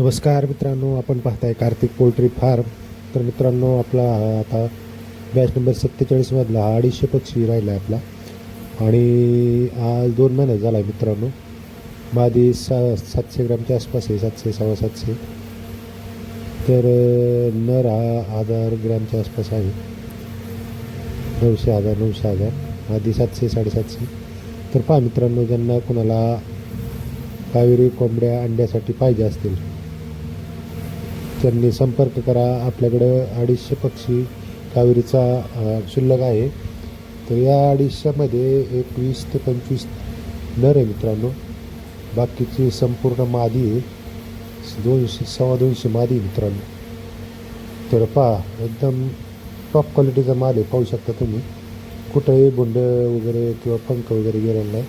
नमस्कार मित्रांनो, आपण पाहताय कार्तिक पोल्ट्री फार्म. तर मित्रांनो, आपला आता बॅच नंबर 47मधला हा 250 पक्षी राहिला आहे आपला. आणि आज 2 महिने झाला आहे मित्रांनो. मादी 700 ग्रामच्या आसपास आहे, 700 750. तर नर हा 1000 ग्रामच्या आसपास आहे, 900 मादी 700 750. तर पहा मित्रांनो, ज्यांना कोणाला कावेरी कोंबड्या अंड्यासाठी पाहिजे असतील त्यांनी संपर्क करा. आपल्याकडं 250 पक्षी कावेरीचा शिल्लक आहे. तर या 250मध्ये एक 20 ते 25 नर आहे मित्रांनो, बाकीची संपूर्ण मादी आहे. 200 250 मादी मित्रांनो. तर पहा, एकदम टॉप क्वालिटीचा माल आहे, पाहू शकता तुम्ही. कुठंही बोंड वगैरे किंवा पंख वगैरे गेलेला नाही.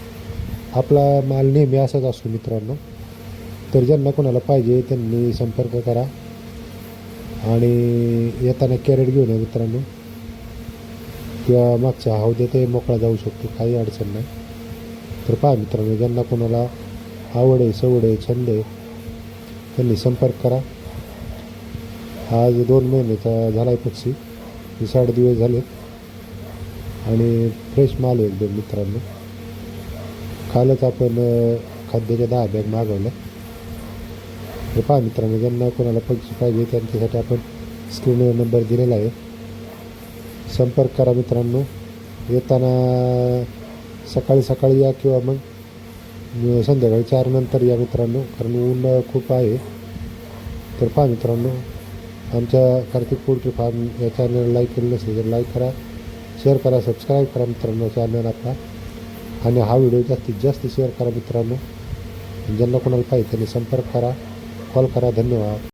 आपला माल नेहमी असाच असतो मित्रांनो. तर ज्यांना कोणाला पाहिजे त्यांनी संपर्क करा आणि येताना कॅरेट घेऊन या मित्रांनो, किंवा मागच्या हौद्यात मोकळा जाऊ शकतो, काही अडचण नाही. तर पहा मित्रांनो, ज्यांना कोणाला आवड आहे, सवड आहे, छंद आहे त्यांनी संपर्क करा. आज 2 महिन्याचा झाला आहे पक्षी, 8 दिवस झालेत आणि फ्रेश माल आहे एकदम मित्रांनो. कालच आपण खाद्याच्या 10 बॅग मागवल्या. तर पहा मित्रांनो, ज्यांना कोणाला पक्षी पाहिजे त्यांच्यासाठी आपण स्क्रीनवर नंबर दिलेला आहे, संपर्क करा मित्रांनो. येताना सकाळी सकाळी या किंवा मग संध्याकाळी 4 नंतर या मित्रांनो, कारण ऊन खूप आहे. तर पहा मित्रांनो, आमच्या कार्तिक पोल्ट्री फार्म या चॅनलला लाईक केलं नसेल तर लाईक करा, शेअर करा, सबस्क्राईब करा मित्रांनो चॅनल आपला. आणि हा व्हिडिओ जास्तीत जास्त शेअर करा मित्रांनो. ज्यांना कोणाला पाहिजे त्यांनी संपर्क करा, कॉल करा. धन्यवाद.